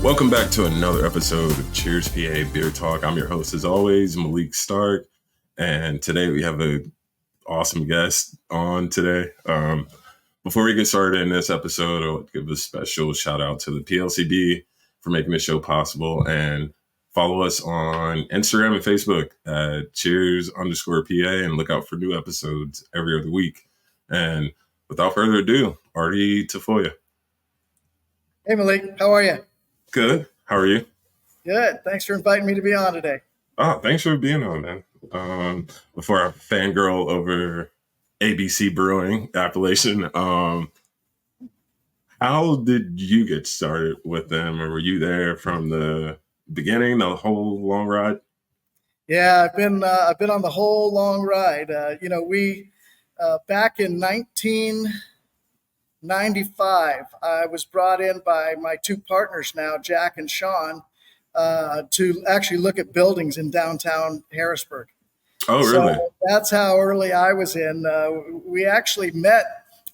Welcome back to another episode of Cheers PA Beer Talk. I'm your host, as always, Maalik Stark, and today we have an awesome guest on today. Before we get started in this episode, I'll give a special shout out to the PLCB for making this show possible, and follow us on Instagram and Facebook at Cheers_PA, and look out for new episodes every other week. And without further ado, Artie Tafoya. Hey, Maalik, how are you? Good. How are you? Good. Thanks for inviting me to be on today. Oh, thanks for being on, man. Before I fangirl over ABC Brewing, Appalachian, how did you get started with them? Or were you there from the beginning, the whole long ride? Yeah, I've been on the whole long ride. We back in 1995, I was brought in by my two partners now, Jack and Sean, to actually look at buildings in downtown Harrisburg. Oh, really? So that's how early I was in. We actually met.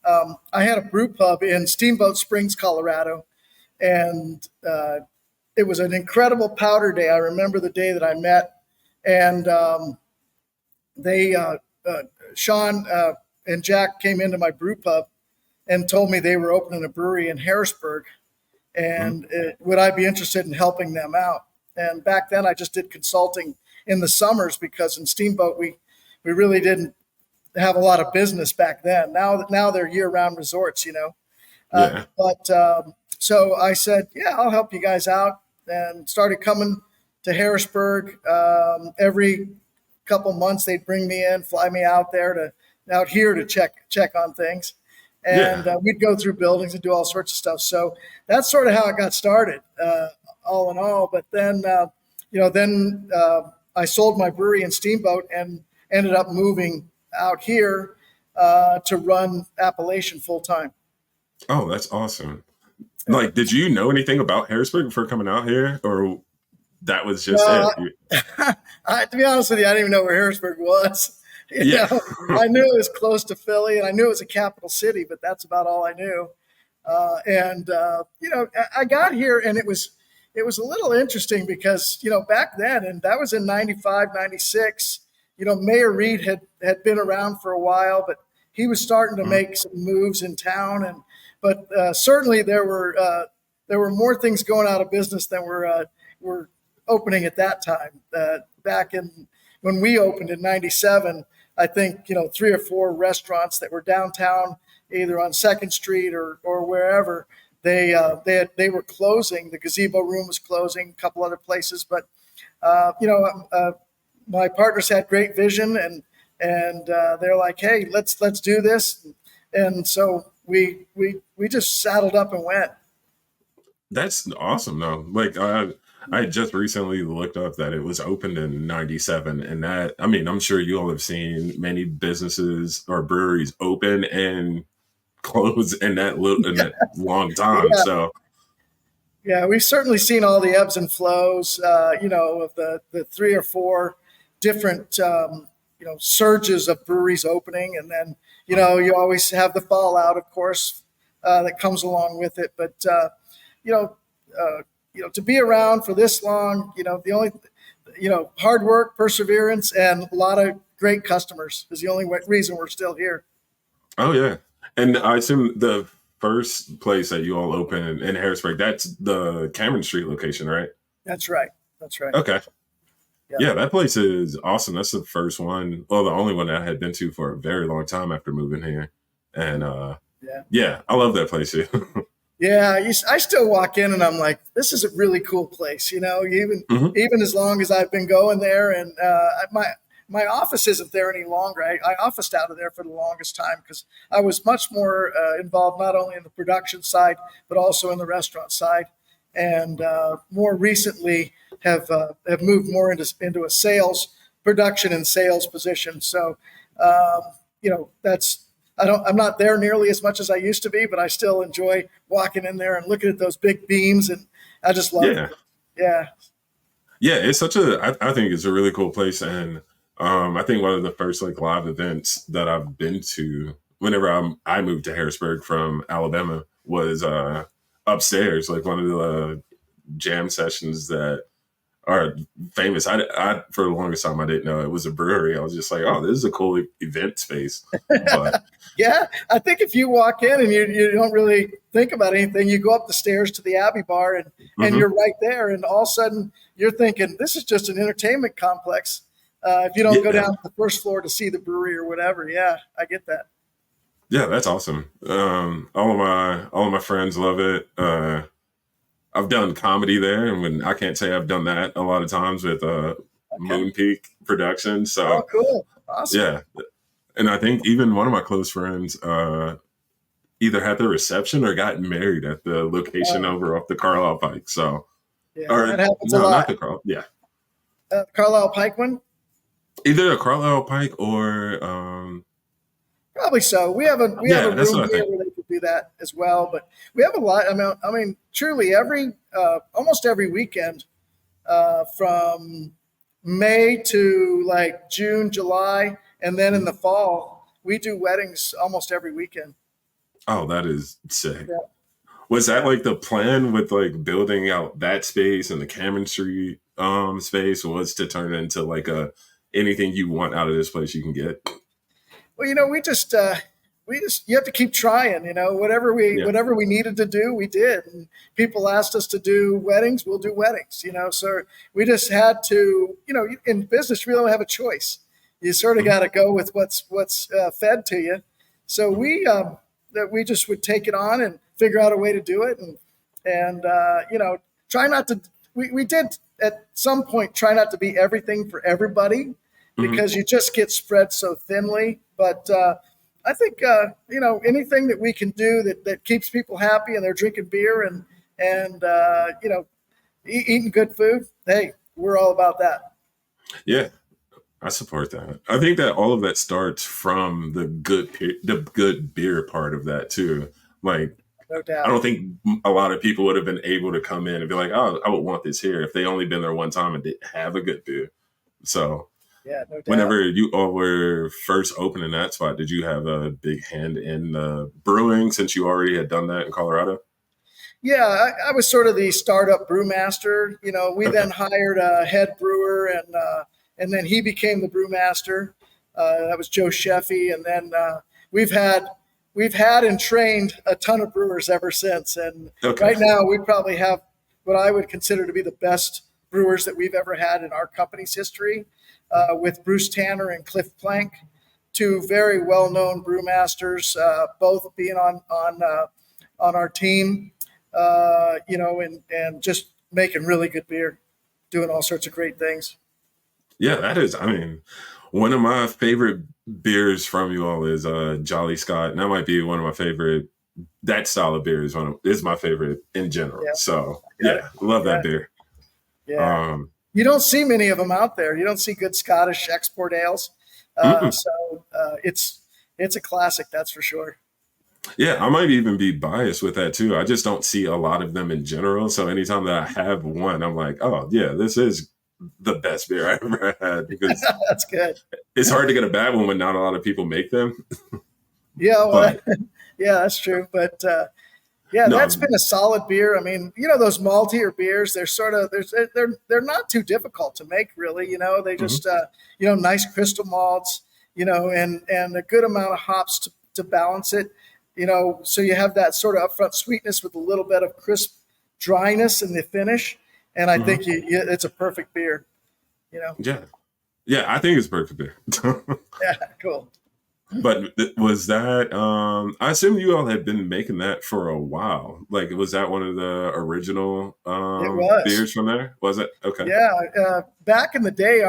I had a brew pub in Steamboat Springs, Colorado, and it was an incredible powder day. I remember the day that I met, and Sean and Jack came into my brew pub and told me they were opening a brewery in Harrisburg, and would I be interested in helping them out? And back then I just did consulting in the summers, because in Steamboat we really didn't have a lot of business back then. Now they're year-round resorts, Yeah. So I said, yeah, I'll help you guys out, and started coming to Harrisburg. Every couple months they'd bring me in, fly me out here to check on things. And we'd go through buildings and do all sorts of stuff. So that's sort of how it got started, all in all. But then, I sold my brewery in Steamboat and ended up moving out here to run Appalachian full time. Oh, that's awesome. Like, did you know anything about Harrisburg before coming out here, or that was just it? To be honest with you, I didn't even know where Harrisburg was. I knew it was close to Philly, and I knew it was a capital city, but that's about all I knew. I got here, and it was a little interesting because, back then, and that was in 95, 96, Mayor Reed had been around for a while, but he was starting to make some moves in town. But certainly there were more things going out of business than were opening at that time. Back when we opened in 97, I think, 3 or 4 restaurants that were downtown, either on 2nd Street or wherever, they were closing. The Gazebo Room was closing, a couple other places. But, my partners had great vision, and they're like, hey, let's do this. And so we just saddled up and went. That's awesome, though. Like, I just recently looked up that it was opened in 97, and that, I mean, I'm sure you all have seen many businesses or breweries open and close in that long time. Yeah. So, yeah, we've certainly seen all the ebbs and flows, of the 3 or 4 different, surges of breweries opening, and then, you always have the fallout, of course, that comes along with it. But to be around for this long, the only, hard work, perseverance, and a lot of great customers is the only reason we're still here. Oh, yeah. And I assume the first place that you all opened in Harrisburg, that's the Cameron Street location, right? That's right. Okay. Yeah, that place is awesome. That's the first one. Well, the only one that I had been to for a very long time after moving here. And I love that place too. Yeah, I still walk in and I'm like, this is a really cool place, even as long as I've been going there. And my office isn't there any longer. I officed out of there for the longest time because I was much more involved not only in the production side, but also in the restaurant side. And more recently have moved more into a production and sales position. So, I'm not there nearly as much as I used to be, but I still enjoy walking in there and looking at those big beams, and I just love it. Yeah. Yeah, it's I think it's a really cool place. And I think one of the first live events that I've been to whenever I moved to Harrisburg from Alabama was upstairs, like one of jam sessions that are famous. I for the longest time I didn't know it was a brewery. I was just like, oh, this is a cool event space. But Yeah, I think if you walk in and you don't really think about anything, you go up the stairs to the Abbey Bar and mhm. you're right there, and all of a sudden you're thinking this is just an entertainment complex. If you don't go Yeah, down to the first floor to see the brewery or whatever, yeah, I get that. yeah, that's awesome. All of my friends love it. I've done comedy there, and when I can't say I've done that a lot of times with Okay. Moon Peak Production. Oh, So cool, awesome. yeah, and I think even one of my close friends either had the reception or got married at the location Uh, over off the Carlisle Pike. So, yeah, or that happens a no, not lot. the Carl. Yeah, Carlisle Pike one. either the Carlisle Pike or Probably so. We have a yeah, that's room what I here think. where they could do that as well, but we have a lot. I mean, truly every almost every weekend from May to like June, July, and then in Mhm. the fall we do weddings almost every weekend. Oh, that is sick. Yeah, Was that yeah. like the plan with like building out that space and the Cameron Street space was to turn it into like a anything you want out of this place you can get? Well, we just you have to keep trying. Whatever we Yeah. whatever we needed to do, we did. And people asked us to do weddings, we'll do weddings. So we just had to. In business, we don't have a choice. You sort of Mhm, got to go with what's fed to you. So mhm. we just would take it on and figure out a way to do it, and try not to. We did at some point try not to be everything for everybody Mhm. because you just get spread so thinly. But I think anything that we can do that keeps people happy and they're drinking beer and eating good food. Hey, we're all about that. Yeah, I support that. I think that all of that starts from the good beer part of that too. Like No I doubt. don't think a lot of people would have been able to come in and be like, "Oh, I would want this here" if they only been there one time and didn't have a good beer. So, Yeah, no doubt. whenever you all were first opening that spot, did you have a big hand in brewing since you already had done that in Colorado? Yeah, I was sort of the startup brewmaster. We Okay. then hired a head brewer, and then he became the brewmaster. That was Joe Sheffy, and then we've had we've had and trained a ton of brewers ever since. And Okay. right now, we probably have what I would consider to be the best brewers that we've ever had in our company's history, with Bruce Tanner and Cliff Plank, two very well-known brewmasters, both being on our team, and just making really good beer, doing all sorts of great things. Yeah, that is. I mean, one of my favorite beers from you all is Jolly Scott, and that might be one of my favorite. That style of beer is my favorite in general. Yeah, So I got it. yeah, love that Yeah, beer. yeah. Um, You don't see many of them out there. You don't see good Scottish export ales. mm-mm. It's a classic, that's for sure. Yeah, I might even be biased with that too. I just don't see a lot of them in general. So anytime that I have one, I'm like, oh yeah, this is the best beer I ever had because That's good. it's hard to get a bad one when not a lot of people make them. Yeah, well, But yeah, that's true. But yeah, that's no, been a solid beer. I mean, those maltier beers, they're not too difficult to make, really. They mhm, just nice crystal malts, and a good amount of hops to balance it. So you have that sort of upfront sweetness with a little bit of crisp dryness in the finish, and I mhm. think it's a perfect beer. You know, Yeah, yeah, I think it's perfect beer. yeah, cool. But was that? I assume you all had been making that for a while. Like, was that one of the original It was. beers from there? Was it? Okay. Yeah, back in the day,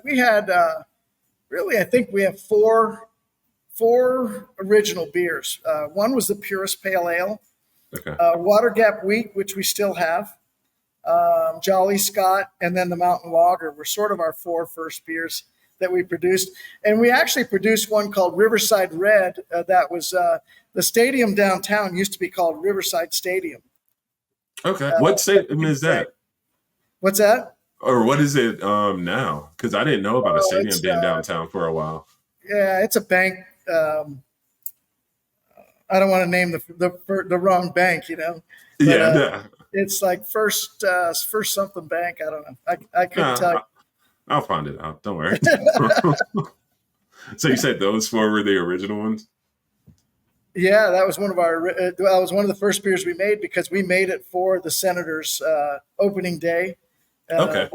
we had really, I think we have four original beers. One was the Purest Pale Ale, Okay. Water Gap Wheat, which we still have, Jolly Scott, and then the Mountain Lager were sort of our four first beers that we produced. And we actually produced one called Riverside Red. That was the stadium downtown used to be called Riverside Stadium Okay. What state in is the day. that? What's that? Or what is it now? Because I didn't know about a Oh, stadium being downtown for a while. it's a bank. I don't want to name the wrong bank, but Yeah, yeah. It's like first something bank. I don't know. I couldn't tell you. I'll find it out. Don't worry. So you said those four were the original ones? Yeah, that was one of our. That was one of the first beers we made because we made it for the Senators' opening day. Okay.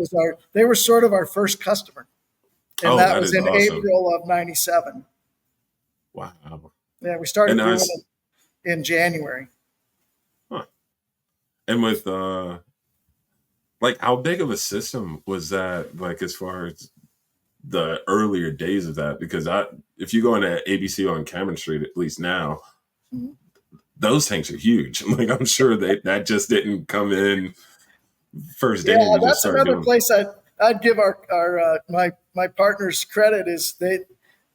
They were sort of our first customer, and that that was is in awesome. April of '97. Wow. Yeah, we started And brewing it in January. huh. And with like how big of a system was that, like as far as the earlier days of that? Because if you go into ABC on Cameron Street, at least now, Mhm. those tanks are huge. Like I'm sure that just didn't come in first day Yeah, and you just that's start another doing. place I'd give our my partners credit is they.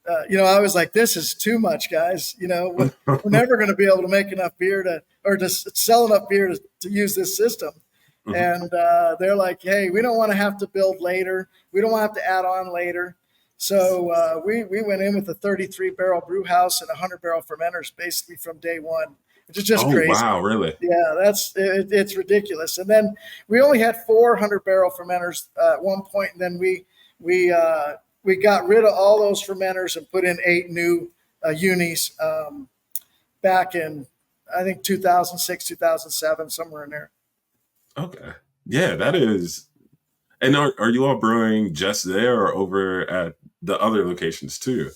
I was like, this is too much, guys. We're never going to be able to make enough beer to sell enough beer to use this system. Mhm. And they're like, hey, we don't want to have to build later. We don't want to have to add on later. So we went in with a 33 barrel brew house and 100 barrel fermenters basically from day one, which is just Oh crazy. wow, really? Yeah, it's ridiculous. And then we only had 400 barrel fermenters at one point, and then we got rid of all those fermenters and put in 8 new unis back in I think 2006, 2007, somewhere in there. Okay. Yeah, that is. And are you all brewing just there or over at the other locations too?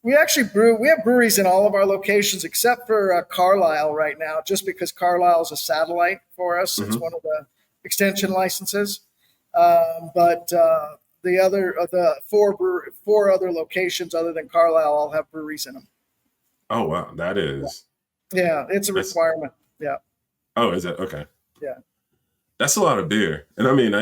We actually brew. We have breweries in all of our locations except for Carlisle right now, just because Carlisle is a satellite for us. It's Hmm. one of the extension licenses. But the four other locations other than Carlisle all have breweries in them. Oh wow, that is. Yeah, it's a That's. requirement. Yeah, Oh, is it okay? yeah. That's a lot of beer, and I mean,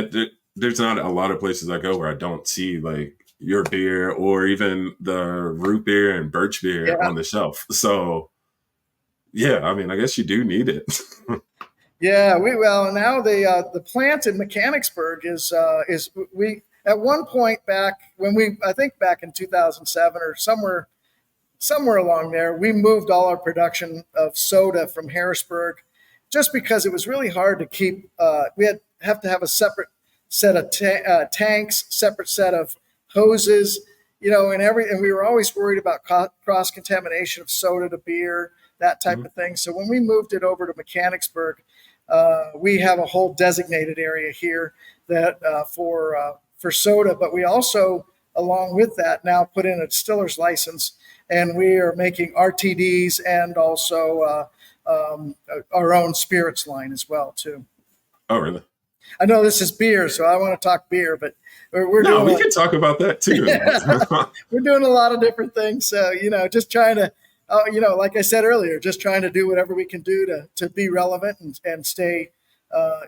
there's not a lot of places I go where I don't see like your beer or even the root beer and birch beer Yeah, on the shelf. So yeah, I mean, I guess you do need it. yeah. Well now the plant in Mechanicsburg is we at one point back when I think back in 2007 or somewhere along there, we moved all our production of soda from Harrisburg just because it was really hard to keep. We have to have a separate set of tanks, separate set of hoses, and we were always worried about cross contamination of soda to beer, that type Mhm. of thing. So when we moved it over to Mechanicsburg, we have a whole designated area here that for soda, but we also, along with that, now put in a distiller's license, and we are making RTDs and also our own spirits line as well too. Oh really? I know this is beer, so I want to talk beer, but we're No, doing we can talk about that too. we're doing a lot of different things. So just trying to, like I said earlier, just trying to do whatever we can do to be relevant and stay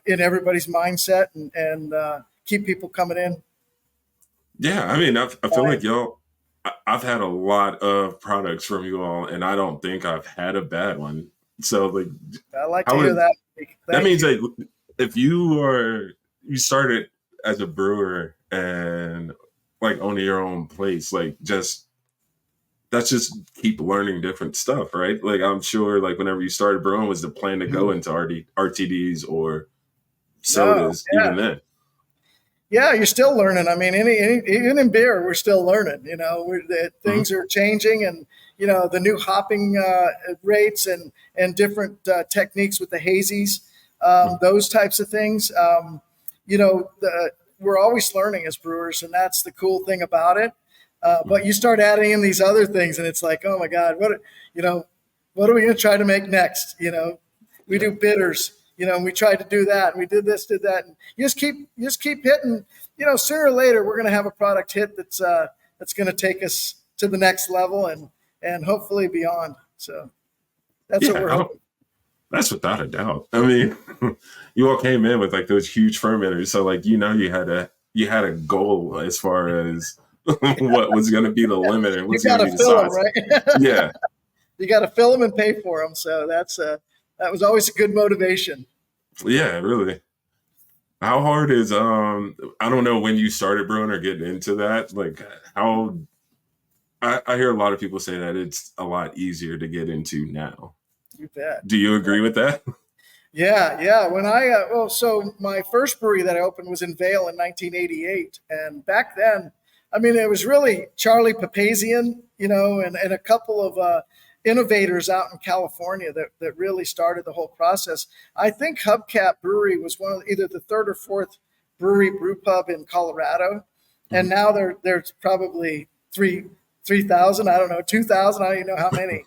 in everybody's mindset and keep people coming in. Yeah, I mean, I feel like y'all. I've had a lot of products from you all, and I don't think I've had a bad one. So like, I like to how hear is that. that Thank means you. that if you started as a brewer and like owning your own place, like that's just keep learning different stuff, right? Like I'm sure like whenever you started brewing was the plan to go into RTDs or No, sodas yeah. even then. Yeah, you're still learning. I mean, even in beer, we're still learning. Hmm. Things are changing, and the new hopping rates and different techniques with the hazies, Hmm. those types of things. We're always learning as brewers, and that's the cool thing about it. But Hmm. you start adding in these other things, and it's like, oh my God, you know, what are we going to try to make next? We Yeah. do bitters, and we tried to do that, and we did this, did that, and you just keep hitting. Sooner or later, we're going to have a product hit that's going to take us to the next level and hopefully beyond. So that's what Yeah, we're hoping. that's without a doubt. I mean, you all came in with like those huge fermenters, so like you had a goal as far as what was going to be the limit and You what's got going to to be the fill them, size. right? Yeah, You got to fill them and pay for them. So that was always a good motivation. yeah, really. How hard is I don't know when you started brewing or getting into that. Like how I hear a lot of people say that it's a lot easier to get into now. You bet. Do you agree with that? Yeah. When so my first brewery that I opened was in Vail in 1988, and back then, I mean, it was really Charlie Papazian, and a couple of innovators out in California that really started the whole process. I think Hubcap Brewery was one of either the third or fourth brew pub in Colorado, and now there's probably 3,000. I don't know, 2,000. I don't even know how many.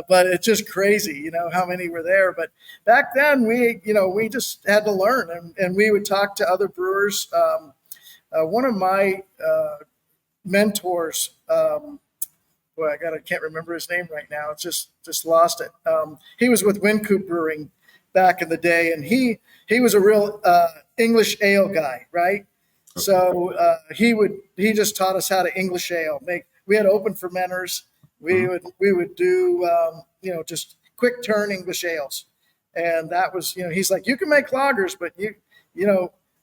But it's just crazy, how many were there. But back then, we just had to learn, and we would talk to other brewers. One of my mentors, boy, can't remember his name right now. It's just lost it. He was with Wynkoop Brewing back in the day, and he was a real English ale guy, right? So he just taught us how to English ale. We had open fermenters. We would do just quick turn English ales, and that was he's like, you can make lagers, but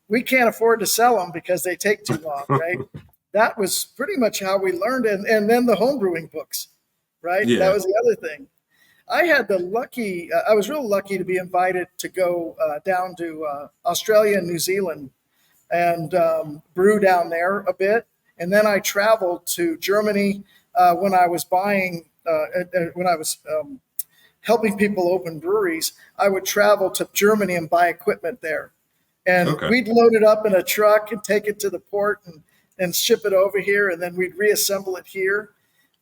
we can't afford to sell them because they take too long, right? That was pretty much how we learned, and then the home brewing books, right? Yeah. That was the other thing. I was real lucky to be invited to go down to Australia and New Zealand and brew down there a bit, and then I traveled to Germany. When I was helping people open breweries, I would travel to Germany and buy equipment there. And we'd load it up in a truck and take it to the port and ship it over here, and then we'd reassemble it here.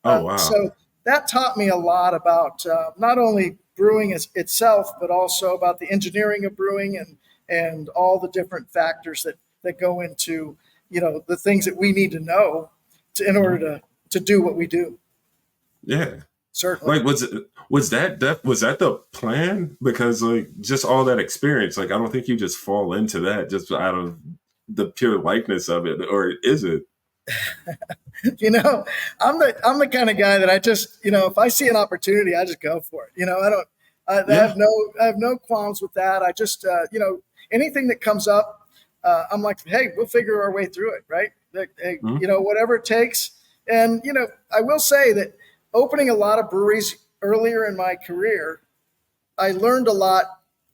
Oh, wow. So that taught me a lot about not only brewing itself, but also about the engineering of brewing and all the different factors that go into, the things that we need to know in order to do what we do. Yeah. Certainly. Like, was that the plan? Because just all that experience, I don't think you just fall into that just out of the pure likeness of it, or is it? I'm the kind of guy that I just, if I see an opportunity, I just go for it. I have no qualms with that. I just, anything that comes up, I'm like, hey, we'll figure our way through it. Right. Hey, whatever it takes. And, I will say that opening a lot of breweries earlier in my career, I learned a lot,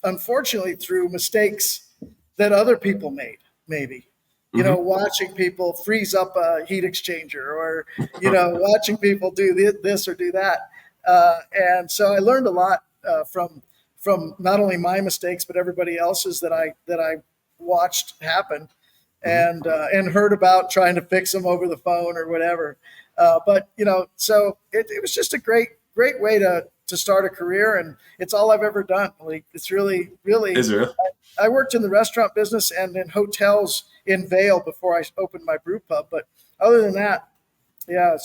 unfortunately, through mistakes that other people made, maybe. Watching people freeze up a heat exchanger or, watching people do this or do that. And so I learned a lot from not only my mistakes, but everybody else's that I watched happen. And heard about trying to fix them over the phone or whatever. But so it was just a great way to start a career, and it's all I've ever done. It's really. Is it? I worked in the restaurant business and in hotels in Vail before I opened my brew pub. But other than that, yeah,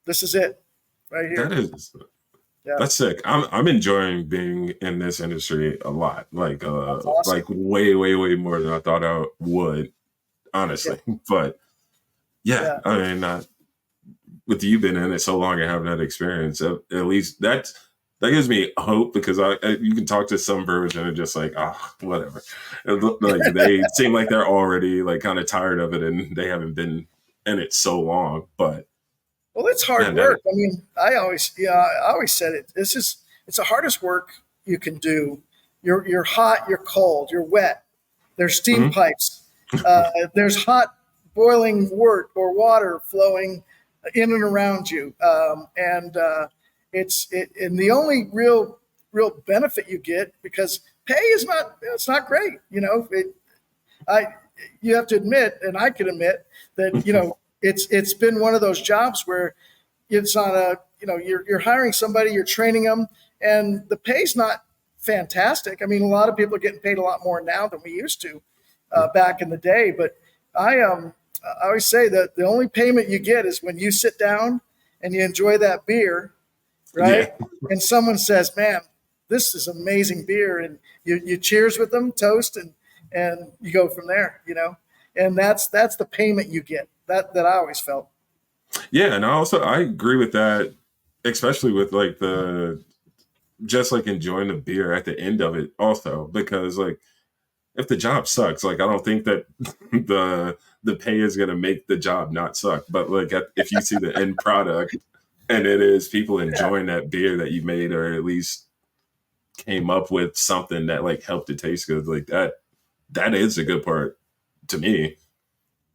this is it right here. That's sick. I'm enjoying being in this industry a lot. Awesome. Way more than I thought I would. Honestly, yeah. But yeah, I mean, with you being in it so long and having that experience, at least that gives me hope, because you can talk to some brewers and they're just like, whatever. They seem like they're already kind of tired of it and they haven't been in it so long. But well, it's hard work. I mean, I always said it. It's the hardest work you can do. You're hot, you're cold, you're wet. There's steam pipes. There's hot boiling wort or water flowing in and around you, and the only real benefit you get, because pay is it's not great. You have to admit, and I can admit that it's been one of those jobs where it's not you're hiring somebody, you're training them, and the pay's not fantastic. I mean, a lot of people are getting paid a lot more now than we used to. Back in the day, but I always say that the only payment you get is when you sit down and you enjoy that beer, right? Yeah. And someone says, "Man, this is amazing beer," and you cheers with them, toast, and you go from there, And that's the payment you get. That I always felt. Yeah, and I agree with that, especially with just enjoying the beer at the end of it, also, because if the job sucks, I don't think that the pay is going to make the job not suck. But if you see the end product and it is people enjoying that beer that you made, or at least came up with something that like helped it taste good. Like that is a good part to me.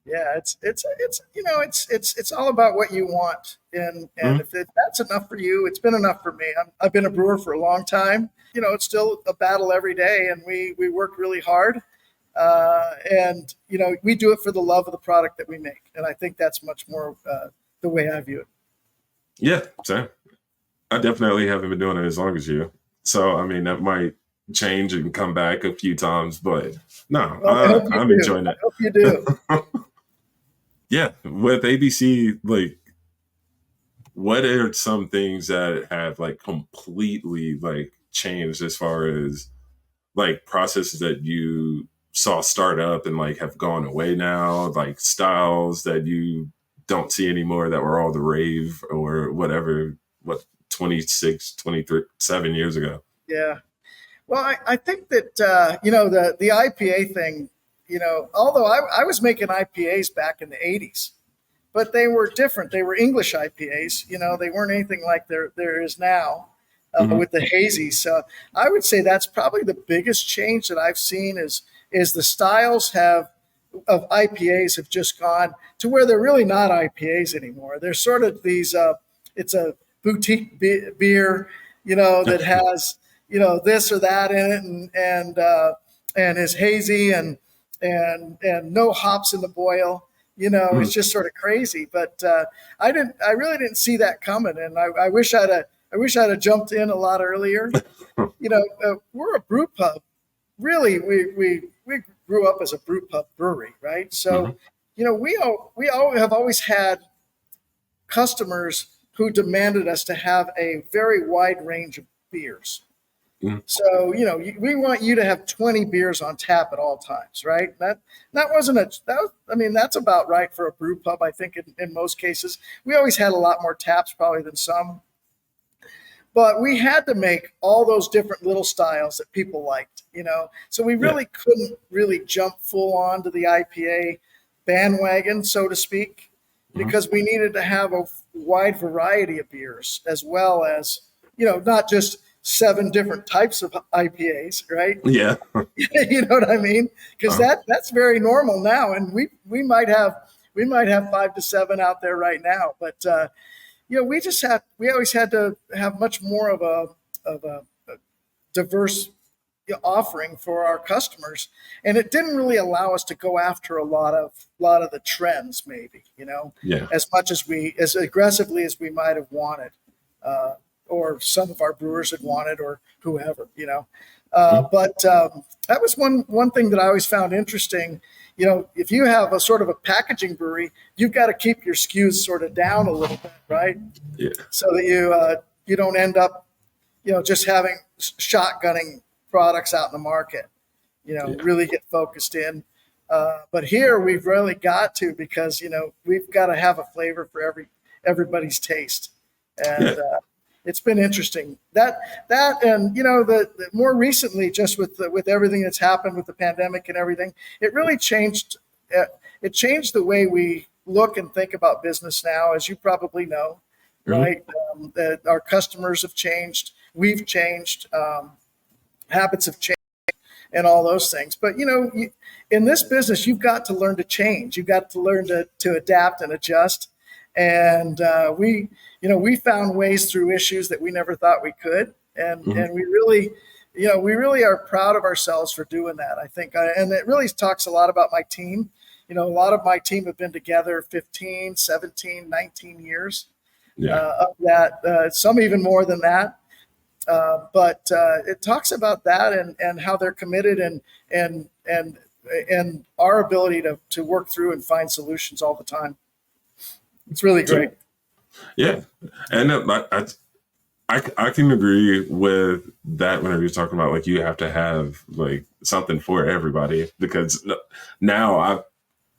Yeah, it's all about what you want, and Mhm. if that's enough for you, it's been enough for me. I've been a brewer for a long time. It's still a battle every day, and we work really hard, and we do it for the love of the product that we make, and I think that's much more the way I view it. Yeah, same. I definitely haven't been doing it as long as you. So I mean that might change and come back a few times, but no, Well, I hope you I'm do. enjoying I it. hope you do. Yeah, with ABC, like what are some things that have like completely like changed as far as like processes that you saw start up and like have gone away now, like styles that you don't see anymore that were all the rave or whatever, what 26, 23, 7 years ago. Yeah. Well, I think that the IPA thing. Although I was making IPAs back in the '80s, but they were different. They were English IPAs. They weren't anything like there is now Hmm. with the hazy. So I would say that's probably the biggest change that I've seen is the styles of IPAs have just gone to where they're really not IPAs anymore. They're sort of these. It's a boutique beer, that has this or that in it, and is hazy and no hops in the boil. It's just sort of crazy. But I really didn't see that coming, and I wish I'd have jumped in a lot earlier. We're a brew pub. Really, we grew up as a brew pub brewery, right? Hmm. So, we all have always had customers who demanded us to have a very wide range of beers. Hmm. So, we want you to have 20 beers on tap at all times, right? That wasn't a that was, I mean, that's about right for a brew pub, I think in most cases. We always had a lot more taps probably than some, but we had to make all those different little styles that people liked. So we Yeah. really couldn't really jump full on to the IPA bandwagon, so to speak, Hmm. because we needed to have a wide variety of beers as well as, not just seven different types of IPAs, right? Yeah. You know what I mean? Because Uh, that's very normal now, and we might have 5 to 7 out there right now, but we always had to have much more of a diverse offering for our customers, and it didn't really allow us to go after a lot of the trends, maybe yeah. as aggressively as we might have wanted, uh, or some of our brewers had wanted, or whoever. Mhm. But that was one thing that I always found interesting. If you have a sort of a packaging brewery, you've got to keep your SKUs sort of down a little bit, right? Yeah. So that you don't end up just having shotgunning products out in the market. Yeah. Really get focused in. But here we've really got to, because we've got to have a flavor for everybody's taste, Yeah. and it's been interesting that and the more recently, just with everything that's happened with the pandemic and everything, it really changed. It changed the way we look and think about business now, as you probably know, Hmm. right? That our customers have changed, we've changed, habits have changed, and all those things. But in this business, you've got to learn to change. You've got to learn to adapt and adjust. And we found ways through issues that we never thought we could, and Hmm. and we really are proud of ourselves for doing that. I think, and it really talks a lot about my team. A lot of my team have been together 15, 17, 19 years Yeah. of that, some even more than that. But it talks about that, and how they're committed, and our ability to work through and find solutions all the time. It's really So great. yeah, and I can agree with that whenever you're talking about like you have to have like something for everybody because now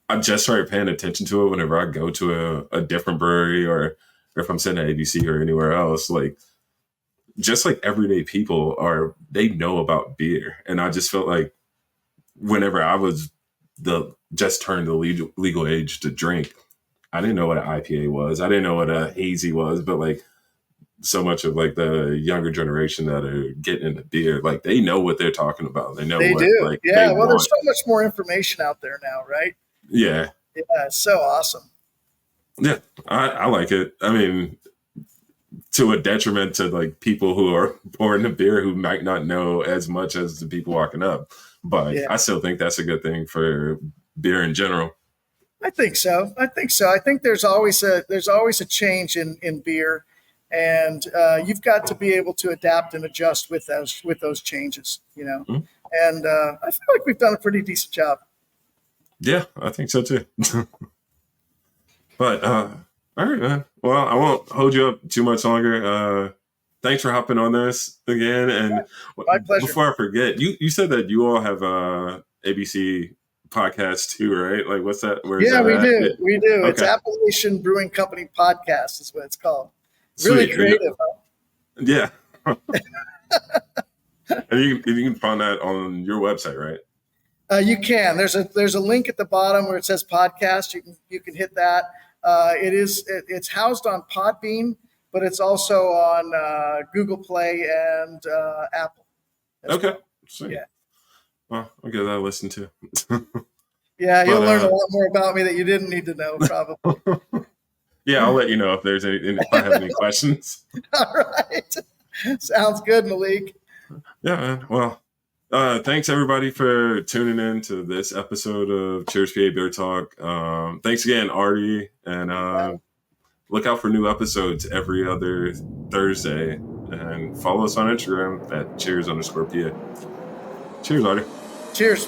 I just started paying attention to it whenever I go to a different brewery or if I'm sitting at ABC or anywhere else. Like just like everyday people are, they know about beer, and I just felt like whenever I was the just turned the legal age to drink, I didn't know what an IPA was. I didn't know what a hazy was, but like so much of like the younger generation that are getting into beer, like they know what they're talking about. They know They what do. like they Yeah. Well, there's want. so much more information out there now, right? Yeah. Yeah. It's so awesome. Yeah. I like it. I mean, to a detriment to like people who are pouring the beer who might not know as much as the people walking up. But Yeah. I still think that's a good thing for beer in general. I think so. I think so. I think there's always a change in beer, and you've got to be able to adapt and adjust with those changes. You know, Mhm. and I feel like we've done a pretty decent job. Yeah, I think so too. But all right, man. Well, I won't hold you up too much longer. Thanks for hopping on this again. And My pleasure. before I forget, you said that you all have ABC podcast too, right? Like, what's that? Where's Yeah, that we at? do. Yeah. We do. It's Okay. Appalachian Brewing Company Podcast is what it's called. Really Sweet. creative, huh? Yeah. And you can find that on your website, right? You can. There's a link at the bottom where it says podcast. You can hit that. It's housed on Podbean, but it's also on Google Play and Apple. Okay. Well. Sweet. Yeah. Well, I'll give that a listen to. Yeah, you'll But, learn a lot more about me that you didn't need to know, probably. Yeah, I'll let you know if there's if I have any questions. All right. Sounds good, Maalik. Yeah, man. Well, thanks everybody for tuning in to this episode of Cheers PA Beer Talk. Thanks again, Artie, and look out for new episodes every other Thursday, and follow us on Instagram at cheers_PA. Cheers, Artie. Cheers.